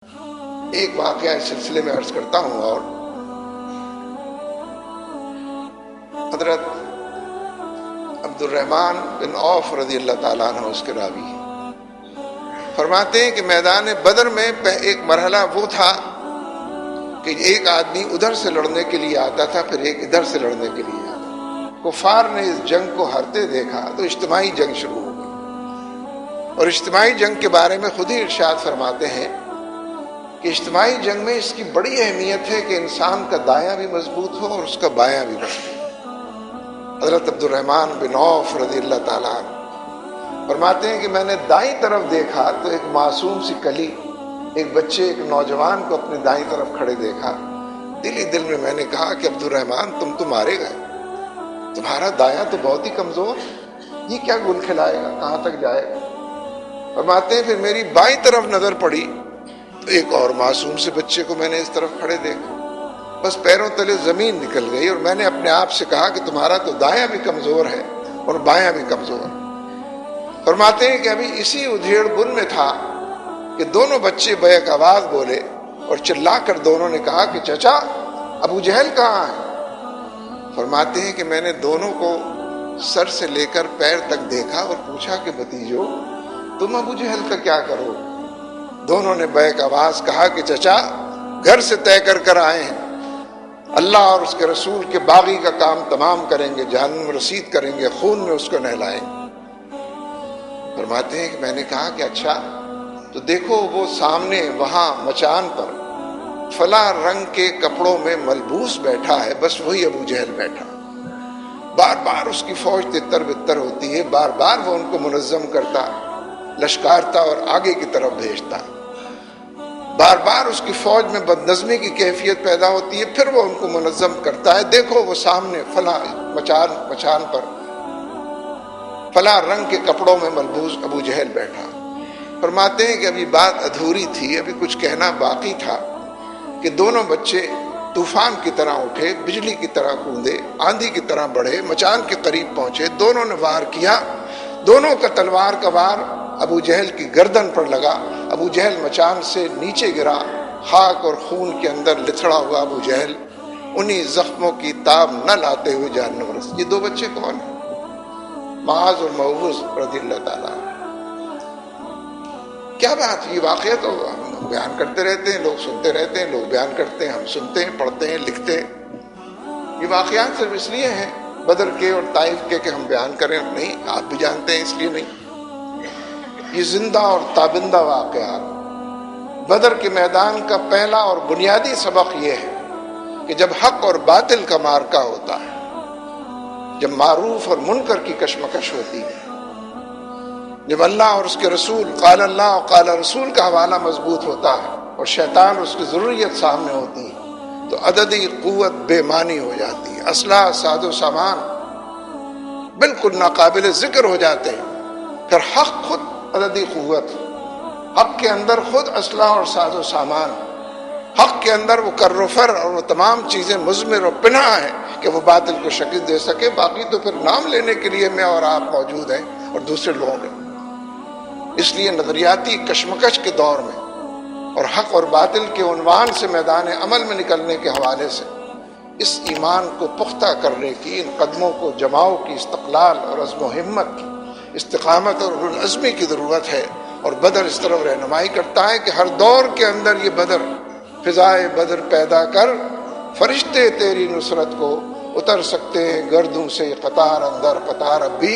ایک واقعہ اس سلسلے میں عرض کرتا ہوں، اور حضرت عبد الرحمن بن عوف رضی اللہ تعالیٰ عنہ اس کے راوی فرماتے ہیں کہ میدان بدر میں ایک مرحلہ وہ تھا کہ ایک آدمی ادھر سے لڑنے کے لیے آتا تھا، پھر ایک ادھر سے لڑنے کے لیے آتا تھا۔ کفار نے اس جنگ کو ہارتے دیکھا تو اجتماعی جنگ شروع ہو گئی، اور اجتماعی جنگ کے بارے میں خود ہی ارشاد فرماتے ہیں کہ اجتماعی جنگ میں اس کی بڑی اہمیت ہے کہ انسان کا دایاں بھی مضبوط ہو اور اس کا بایاں بھی مضبوط ہو۔ حضرت عبد الرحمن بن عوف رضی اللہ تعالیٰ عنہ فرماتے ہیں کہ میں نے دائیں طرف دیکھا تو ایک معصوم سی کلی، ایک بچے، ایک نوجوان کو اپنے دائیں طرف کھڑے دیکھا۔ دل ہی دل میں نے کہا کہ عبد الرحمن تم تو مارے گئے، تمہارا دایاں تو بہت ہی کمزور، یہ کیا گل کھلائے گا، کہاں تک جائے گا؟ فرماتے ہیں پھر میری بائیں طرف نظر پڑی تو ایک اور معصوم سے بچے کو میں نے اس طرف کھڑے دیکھا، بس پیروں تلے زمین نکل گئی، اور میں نے اپنے آپ سے کہا کہ تمہارا تو دایاں بھی کمزور ہے اور بایاں بھی کمزور ہے۔ فرماتے ہیں کہ ابھی اسی ادھیڑ بن میں تھا کہ دونوں بچے بیک آواز بولے اور چلا کر دونوں نے کہا کہ چچا ابو جہل کہاں ہے؟ فرماتے ہیں کہ میں نے دونوں کو سر سے لے کر پیر تک دیکھا اور پوچھا کہ بھتیجو تم ابو جہل کا کیا کرو؟ دونوں نے بیک آواز کہا کہ چچا گھر سے طے کر کر آئے ہیں، اللہ اور اس کے رسول کے باغی کا کام تمام کریں گے، جہنم رسید کریں گے، خون میں اس کو نہلائیں گے۔ فرماتے ہیں کہ میں نے کہا کہ اچھا تو دیکھو وہ سامنے وہاں مچان پر فلاں رنگ کے کپڑوں میں ملبوس بیٹھا ہے، بس وہی ابو جہل بیٹھا، بار بار اس کی فوج تتر بتر ہوتی ہے، بار بار وہ ان کو منظم کرتا، لشکارتا اور آگے کی طرف بھیجتا، بار بار اس کی فوج میں بدنظمی کی کیفیت پیدا ہوتی ہے، پھر وہ ان کو منظم کرتا ہے۔ دیکھو وہ سامنے فلاں مچان پر فلاں رنگ کے کپڑوں میں ملبوس ابو جہل بیٹھا۔ فرماتے ہیں کہ ابھی بات ادھوری تھی، ابھی کچھ کہنا باقی تھا کہ دونوں بچے طوفان کی طرح اٹھے، بجلی کی طرح کوندے، آندھی کی طرح بڑھے، مچان کے قریب پہنچے، دونوں نے وار کیا، دونوں کا تلوار کا وار ابو جہل کی گردن پر لگا، ابو جہل مچان سے نیچے گرا، خاک اور خون کے اندر لتھڑا ہوا ابو جہل انہی زخموں کی تاب نہ لاتے ہوئے جہنم رسید۔ یہ دو بچے کون ہیں؟ معاذ اور موعوذ رضی اللہ تعالیٰ۔ کیا بات، یہ واقعہ تو ہم بیان کرتے رہتے ہیں، لوگ سنتے رہتے ہیں، لوگ بیان کرتے ہیں، ہم سنتے ہیں، پڑھتے ہیں، لکھتے ہیں۔ یہ واقعات صرف اس لیے ہیں بدر کے اور طائف کے کہ ہم بیان کریں؟ نہیں، آپ بھی جانتے ہیں، اس لیے نہیں۔ یہ زندہ اور تابندہ واقعات۔ بدر کے میدان کا پہلا اور بنیادی سبق یہ ہے کہ جب حق اور باطل کا معرکہ ہوتا ہے، جب معروف اور منکر کی کشمکش ہوتی ہے، جب اللہ اور اس کے رسول، قال اللہ اور قال رسول کا حوالہ مضبوط ہوتا ہے اور شیطان اور اس کی ضروریت سامنے ہوتی ہے، تو عددی قوت بے معنی ہو جاتی ہے، اسلحہ، ساز و سامان بالکل ناقابل ذکر ہو جاتے ہیں۔ پھر حق خود عددی قوت، حق کے اندر خود اسلحہ اور ساز و سامان، حق کے اندر وہ کر و فر اور وہ تمام چیزیں مضمر و پناہ ہیں کہ وہ باطل کو شکست دے سکے۔ باقی تو پھر نام لینے کے لیے میں اور آپ موجود ہیں اور دوسرے لوگ ہیں۔ اس لیے نظریاتی کشمکش کے دور میں اور حق اور باطل کے عنوان سے میدان عمل میں نکلنے کے حوالے سے اس ایمان کو پختہ کرنے کی، ان قدموں کو جماؤ کی، استقلال اور عزم و ہمت کی، استقامت اور عزمی کی ضرورت ہے، اور بدر اس طرح رہنمائی کرتا ہے کہ ہر دور کے اندر یہ بدر، فضائے بدر پیدا کر، فرشتے تیری نصرت کو اتر سکتے ہیں گردوں سے قطار اندر قطار اب بھی